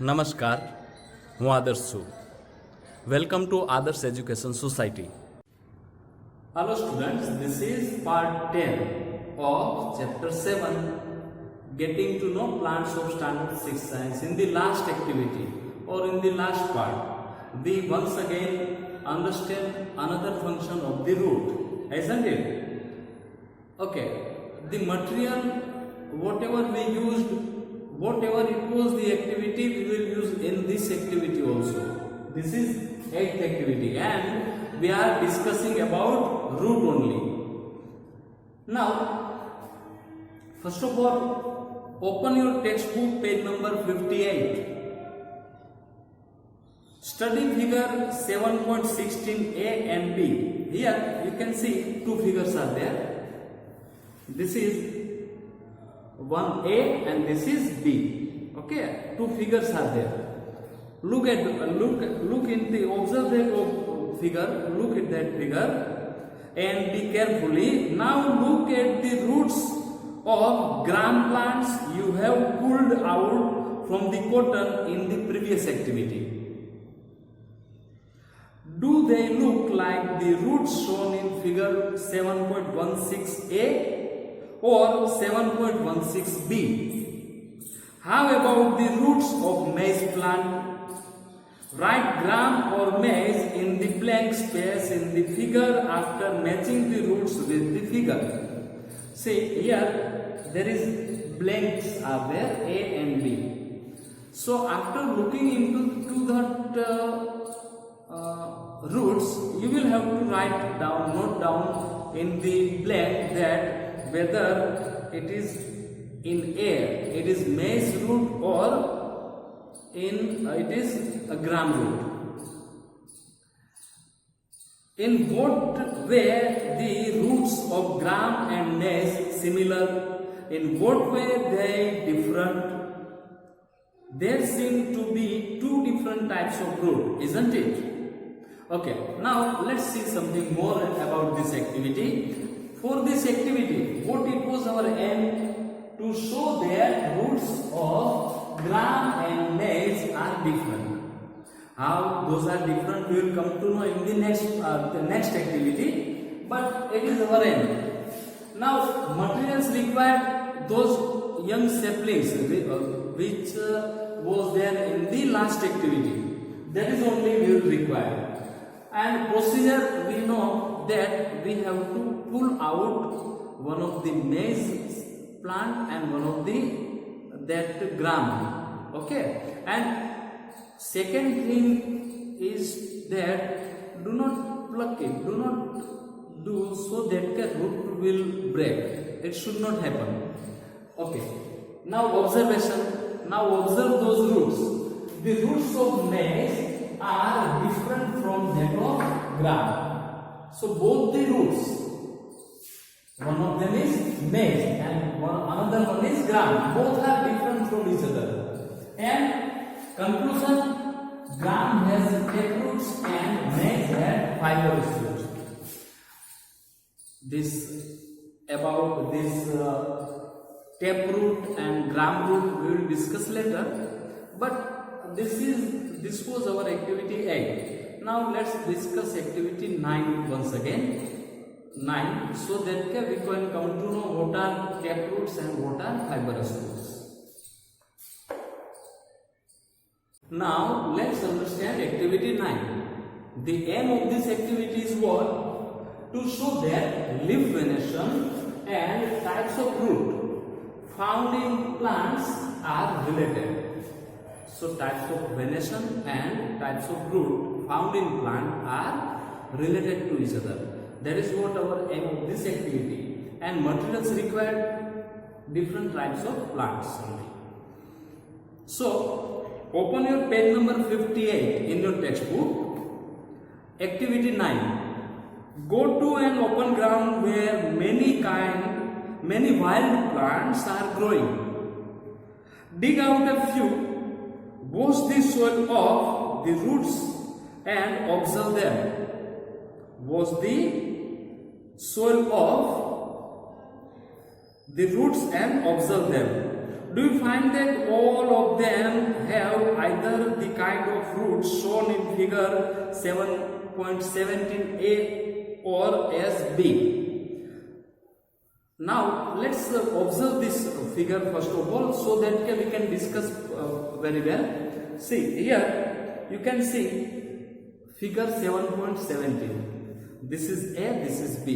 નમસ્કાર, હું આદર્શ છું. વેલકમ ટુ આદર્શ education society. Hello students, this is part 10 of chapter 7, getting to know plants of standard 6 science. In the last activity or in the last part, we once again understand another function of the root, isn't it? Okay, the material, whatever we used, whatever it was the activity, we will use in this activity also. This is 8th activity and we are discussing about root only. Now, first of all, open your textbook page number 58. Study figure 7.16a and b. Here you can see two figures are there. This is 1a and this is b. Okay, two figures are there. Look in the observe that figure. Look at that figure and be carefully. Now look at the roots of gram plants you have pulled out from the cotton in the previous activity. Do they look like the roots shown in figure 7.16a or 7.16b? How about the roots of maize plant? Write gram or maize in the blank space in the figure after matching the roots with the figure. See here there is blanks are there, A and B. So after looking into that roots, you will have to note down in the blank that whether it is in A, it is maize root or it is a gram root. In what way the roots of gram and maize similar? In what way they different? There seem to be two different types of root, isn't it? Okay, now let's see something more about this activity. For this activity, what it was our aim? To show that roots of gram and maize are different. How those are different we will come to know in the next activity, but it is our aim. Now materials required, those young saplings which was there in the last activity, that is only we will require. And procedure, we know that we have to pull out one of the maize plant and one of the gram. Okay, and second thing is that do not pluck it, do not do so that the root will break. It should not happen. Okay, now observation. Now observe those roots. The roots of maize are different from that of gram. So both the roots, one of them is maize and another one is gram. Both are different from each other. And conclusion, gram has taproots and maize has fibrous roots. This about this taproot and gram root we will discuss later. But this was our activity 8. Now let's discuss activity 9 once again. 9, so that we can come to know what are taproots and what are fibrous roots. Now let's understand activity 9. The aim of this activity is what? To show that leaf venation and types of root found in plants are related. So types of venation and types of root found in plant are related to each other. That is what our aim of this activity. And materials required, different types of plants only. So open your page number 58 in your textbook. Activity 9. Go to an open ground where many wild plants are growing. Dig out a few. Wash the soil off the roots and observe them. Wash the soil off the roots and observe them. Do you find that all of them have either kind of roots shown in figure 7.17a or as B. Now let's observe this figure first of all, so that we can discuss very well. See here, you can see figure 7.17. This is A, this is B,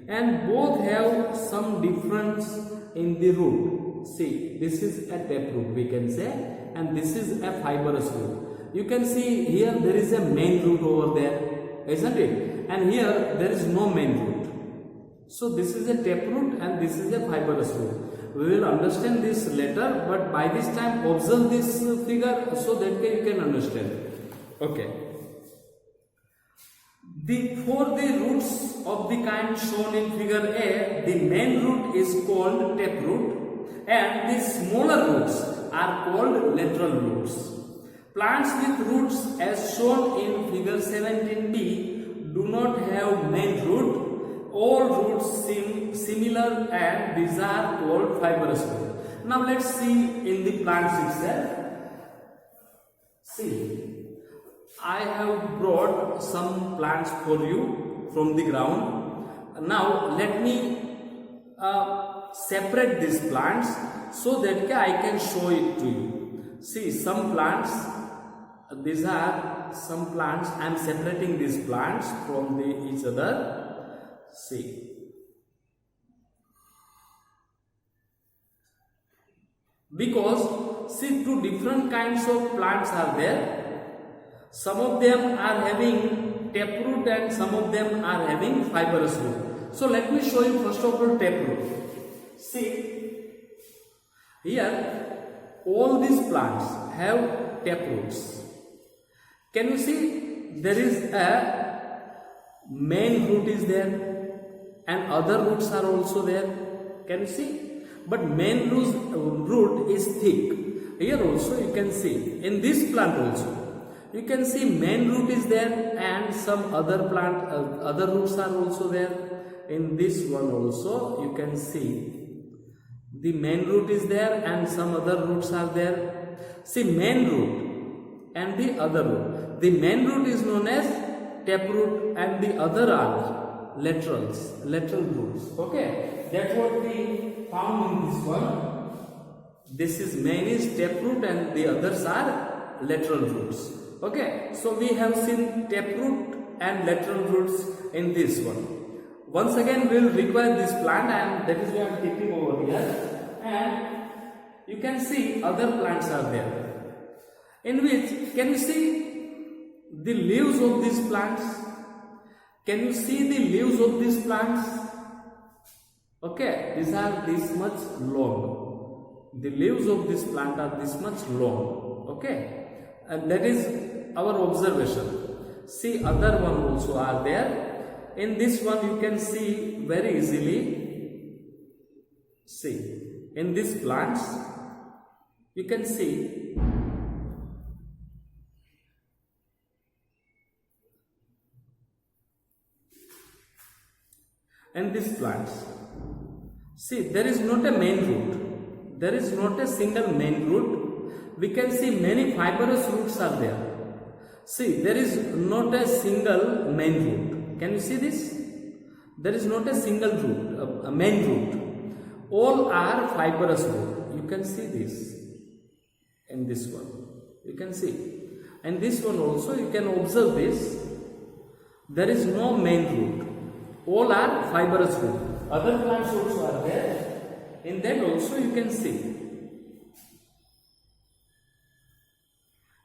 and both have some difference in the root. See, this is a taproot, we can say, and this is a fibrous root. You can see here there is a main root over there, isn't it? And here there is no main root. So this is a taproot and this is a fibrous root. We will understand this later, but by this time observe this figure so that you can understand. Okay. For the roots of the kind shown in figure A, the main root is called taproot and the smaller roots are called lateral roots. Plants with roots as shown in figure 17b do not have main root. All roots seem similar and these are called fibrous roots. Now let's see in the plants itself. See, I have brought some plants for you from the ground. Now let me separate these plants so that I can show it to you. See, some plants, these are some plants. I am separating these plants from each other. See, because see, two different kinds of plants are there. Some of them are having taproot and some of them are having fibrous root. So let me show you first of all taproot. See, here all these plants have taproots. Can you see there is a main root is there and other roots are also there? Can you see? But main root is thick. Here also you can see in this plant also. You can see main root is there and some other plant, other roots are also there. In this one also you can see the main root is there and some other roots are there. See, main root and the other root. The main root is known as taproot and the other are lateral roots. Okay, that's what we found in this one. This is main is taproot and the others are lateral roots. Okay, so we have seen taproot and lateral roots in this one. Once again we will require this plant and that is why I am keeping over here, and you can see other plants are there, in which can you see the leaves of these plants? Can you see the leaves of these plants? Okay, these are this much long. The leaves of this plant are this much long. Okay, and that is our observation. See, other one also are there. In this one you can see very easily. See, in these plants you can see in these plants. See, there is not a main root. There is not a single main root. We can see many fibrous roots are there. See, there is not a single main root. Can you see this? There is not a single root, a main root. All are fibrous root. You can see this in this one. You can see. And this one also you can observe this. There is no main root. All are fibrous root. Other plants also are there. In that also you can see.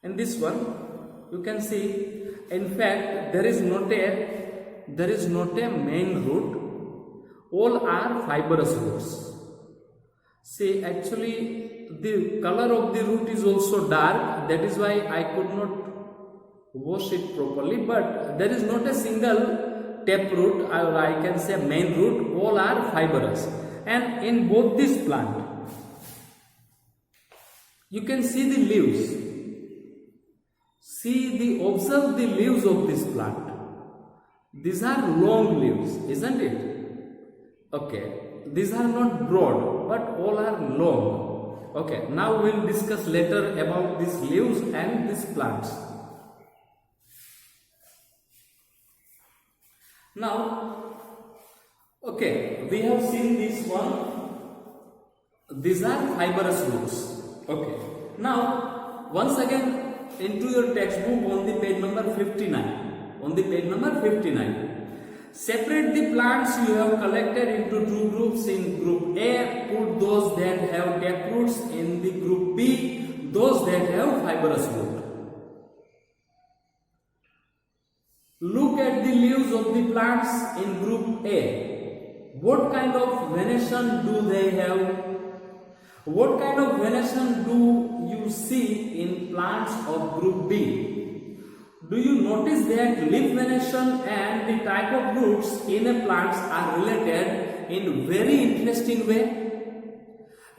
In this one you can see, in fact there is not a main root. All are fibrous roots. See, actually the color of the root is also dark. That is why I could not wash it properly. But there is not a single taproot, or I can say main root. All are fibrous. And in both this plant you can see the leaves. Observe the leaves of this plant. These are long leaves, isn't it? Okay, these are not broad, but all are long. Okay, now we will discuss later about these leaves and these plants. Now, okay, we have seen this one. These are fibrous roots. Okay. Now, once again, into your textbook on the page number 59. On the page number 59. Separate the plants you have collected into two groups. In group A, put those that have tap roots. In the group B, those that have fibrous root. Look at the leaves of the plants in group A. What kind of venation do they have? What kind of venation do you see in plants of group B? Do you notice that leaf venation and the type of roots in a plants are related in very interesting way?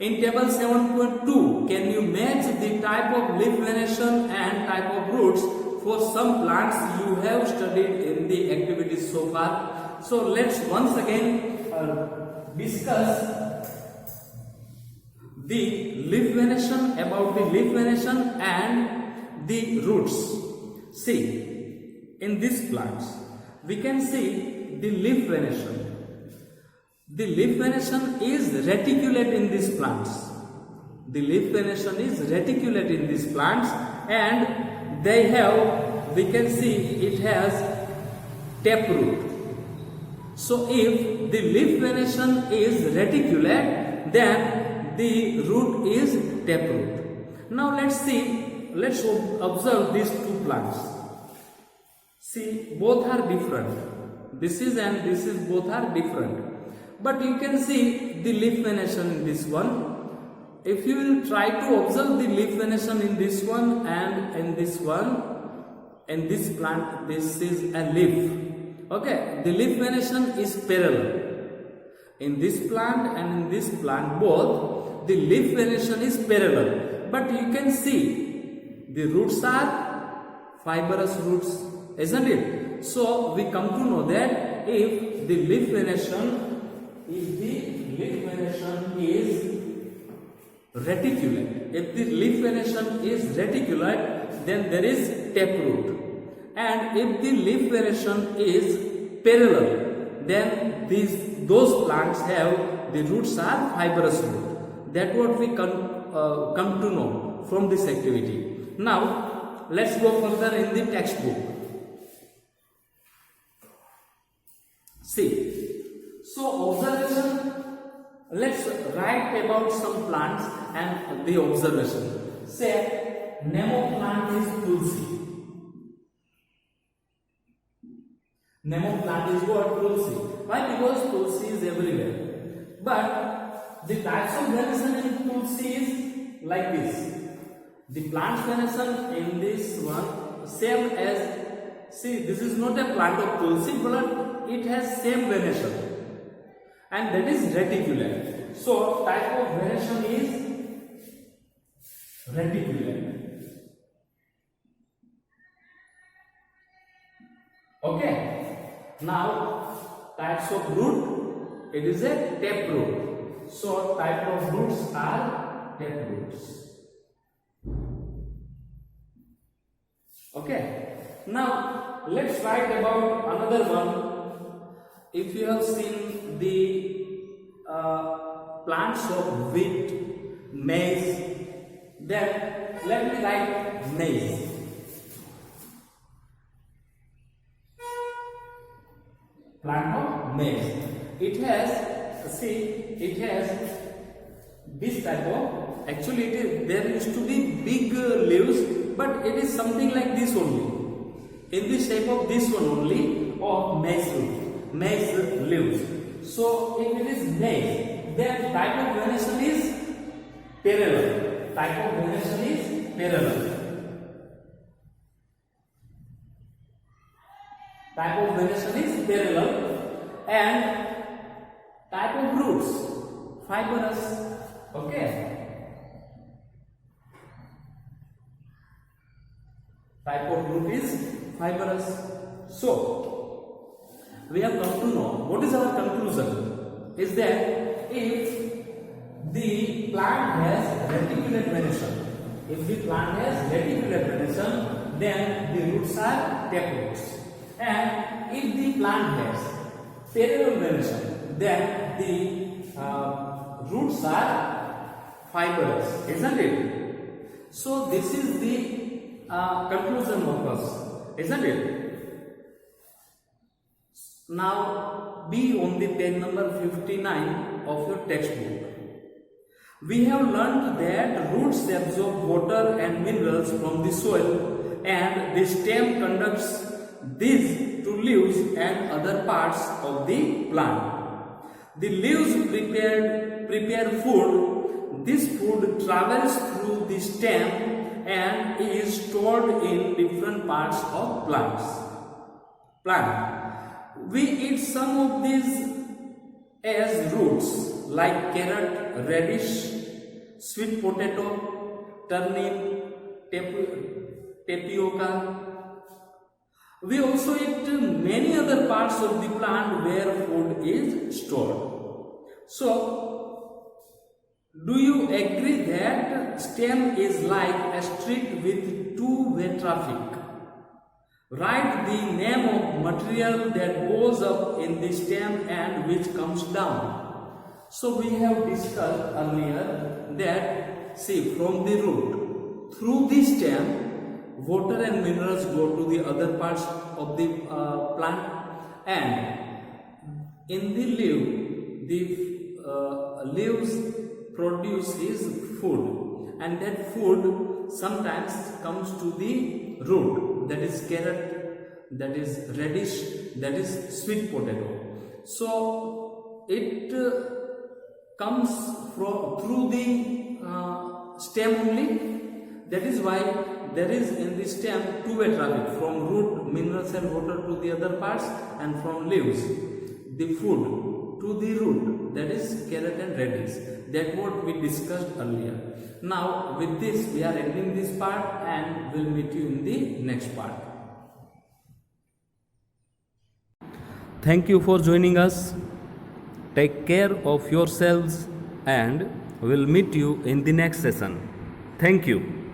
In table 7.2, can you match the type of leaf venation and type of roots for some plants you have studied in the activities so far? So let's once again discuss the leaf venation, about the leaf venation and the roots. See, in these plants, we can see the leaf venation. The leaf venation is reticulate in these plants. The leaf venation is reticulate in these plants, and they have, we can see it has taproot. So if the leaf venation is reticulate, then the root is taproot. Now let's see, let's observe these two plants. See, both are different. This is and this is, both are different. But you can see the leaf venation in this one. If you will try to observe the leaf venation in this one and in this one, in this plant, this is a leaf. Okay, the leaf venation is parallel. In this plant and in this plant, both, the leaf venation is parallel. But you can see the roots are fibrous roots, isn't it? So we come to know that if the leaf venation is reticulate, if the leaf venation is reticulate, then there is taproot. And if the leaf venation is parallel, then those plants have, the roots are fibrous root. That's what we come to know from this activity. Now, let's go further in the textbook. See, so observation, let's write about some plants and the observation. Say, name of plant is Tulsi. Name of plant is what? Tulsi. Why? Because Tulsi is everywhere. But the types of venation in Tulsi is like this. The plant venation in this one same as, see, this is not a plant of Tulsi, but it has same venation, and that is reticulate. So type of venation is reticulate. Okay. Now types of root, it is a taproot. So type of roots are taproots. Okay. Now let's write about another one. If you have seen the plants of wheat, maize, then let me write maize. Plant of maize. It has, see, it has this type of, actually it is, there used to be big leaves, but it is something like this only, in the shape of this one only, of maize root, maize leaves. So if it is maize, then type of venation is parallel. Type of venation is parallel. Type of venation is parallel, and type of roots fibrous. Okay. Type of root is fibrous. So we have come to know what is our conclusion is that if the plant has reticulate venation, if the plant has reticulate venation, then the roots are taproots. And if the plant has parallel venation, then the roots are fibrous, isn't it? So this is the conclusion of us, isn't it? Now be on the page number 59 of your textbook. We have learned that roots absorb water and minerals from the soil, and the stem conducts these to leaves and other parts of the plant. The leaves prepare food. This food travels through the stem and is stored in different parts of plant. We eat some of these as roots, like carrot, radish, sweet potato, turnip, tapioca. We also eat many other parts of the plant where food is stored. So, do you agree that stem is like a street with two-way traffic? Write the name of material that goes up in the stem and which comes down. So we have discussed earlier that, see, from the root through the stem, water and minerals go to the other parts of the plant, and in the leaf, the leaves produce his food, and that food sometimes comes to the root, that is carrot, that is radish, that is sweet potato. So it comes through the stem only. That is why there is in the stem two-way traffic, from root, minerals and water to the other parts, and from leaves, the food to the root, that is carrot and radish. That what we discussed earlier. Now with this we are ending this part, and we'll meet you in the next part. Thank you for joining us. Take care of yourselves, and we'll meet you in the next session. Thank you.